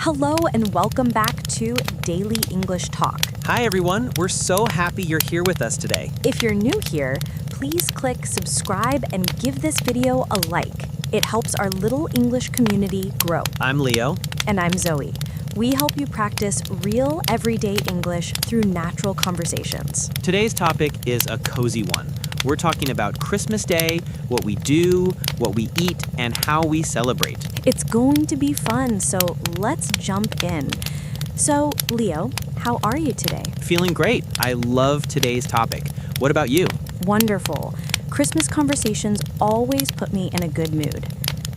Hello and welcome back to Daily English Talk. Hi, everyone. We're so happy you're here with us today. If you're new here, please click subscribe and give this video a like. It helps our little English community grow. I'm Leo. And I'm Zoe. We help you practice real, everyday English through natural conversations. Today's topic is a cozy one. We're talking about Christmas Day, what we do, what we eat, and how we celebrate. It's going to be fun, so let's jump in. So, Leo, how are you today? Feeling great. I love today's topic. What about you? Wonderful. Christmas conversations always put me in a good mood.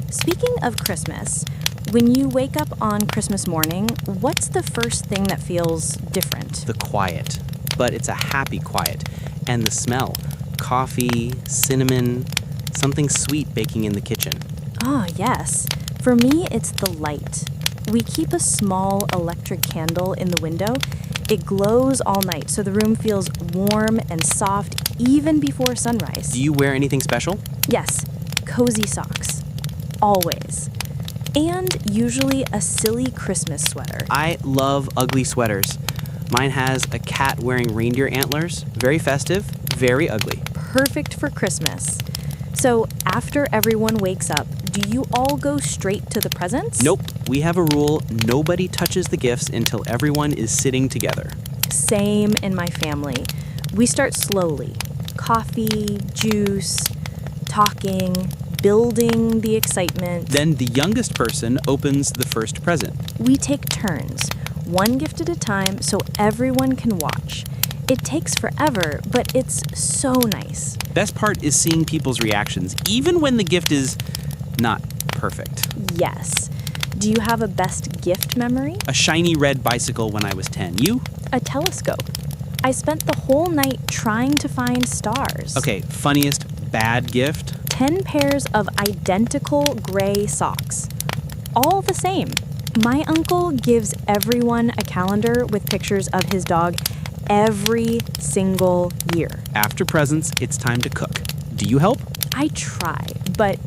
Speaking of Christmas, when you wake up on Christmas morning, what's the first thing that feels different? The quiet. But it's a happy quiet. And the smell. Coffee, cinnamon, something sweet baking in the kitchen. Ah, yes. For me, it's the light. We keep a small electric candle in the window. It glows all night, so the room feels warm and soft even before sunrise. Do you wear anything special? Yes, cozy socks. Always. And usually a silly Christmas sweater. I love ugly sweaters. Mine has a cat wearing reindeer antlers. Very festive, very ugly. Perfect for Christmas. So after everyone wakes up, do you all go straight to the presents? Nope. We have a rule. Nobody touches the gifts until everyone is sitting together. Same in my family. We start slowly. Coffee, juice, talking, building the excitement. Then the youngest person opens the first present. We take turns, one gift at a time, so everyone can watch. It takes forever, but it's so nice. Best part is seeing people's reactions, even when the gift is not perfect. Yes. Do you have a best gift memory? A shiny red bicycle when I was 10. You? A telescope. I spent the whole night trying to find stars. Okay, funniest bad gift? 10 pairs of identical gray socks. All the same. My uncle gives everyone a calendar with pictures of his dog every single year. After presents, it's time to cook. Do you help? I try, but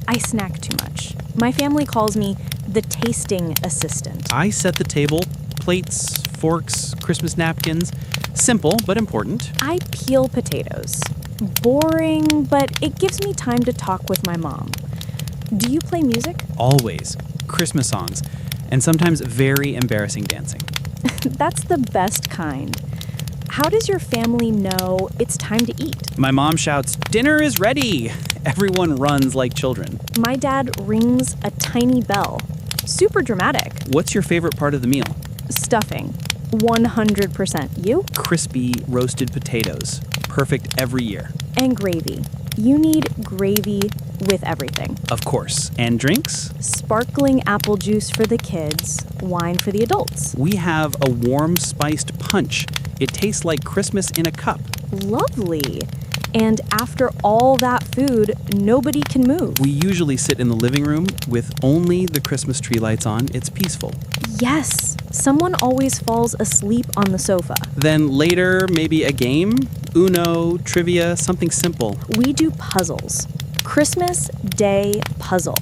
I snack too much. My family calls me the tasting assistant. I set the table, plates, forks, Christmas napkins. Simple, but important. I peel potatoes. Boring, but it gives me time to talk with my mom. Do you play music? Always. Christmas songs. And sometimes very embarrassing dancing. That's the best kind. How does your family know it's time to eat? My mom shouts, "Dinner is ready!" Everyone runs like children. My dad rings a tiny bell. Super dramatic. What's your favorite part of the meal? Stuffing. 100%. You? Crispy roasted potatoes. Perfect every year. And gravy. You need gravy with everything. Of course. And drinks? Sparkling apple juice for the kids, wine for the adults. We have a warm spiced punch. It tastes like Christmas in a cup. Lovely. And after all that food, nobody can move. We usually sit in the living room with only the Christmas tree lights on. It's peaceful. Yes. Someone always falls asleep on the sofa. Then later, maybe a game? Uno, trivia, something simple. We do puzzles. Christmas Day puzzle.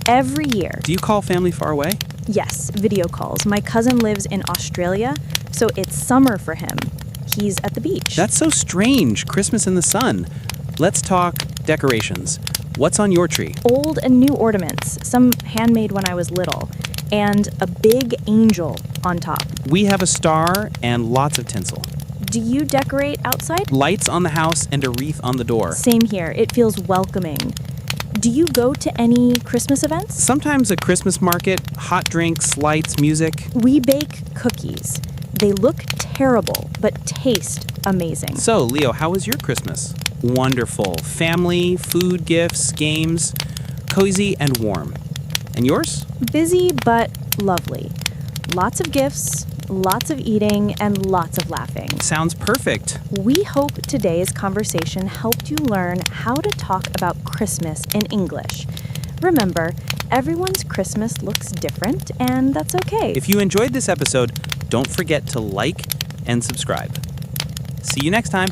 Every year. Do you call family far away? Yes, video calls. My cousin lives in Australia, so it's summer for him. He's at the beach. That's so strange. Christmas in the sun. Let's talk decorations. What's on your tree? Old and new ornaments, some handmade when I was little, and a big angel on top. We have a star and lots of tinsel. Do you decorate outside? Lights on the house and a wreath on the door. Same here. It feels welcoming. Do you go to any Christmas events? Sometimes a Christmas market, hot drinks, lights, music. We bake cookies. They look terrible, but taste amazing. So, Leo, how was your Christmas? Wonderful. Family, food, gifts, games, cozy and warm. And yours? Busy, but lovely. Lots of gifts, lots of eating, and lots of laughing. Sounds perfect. We hope today's conversation helped you learn how to talk about Christmas in English. Remember, everyone's Christmas looks different, and that's okay. If you enjoyed this episode, don't forget to like and subscribe. See you next time.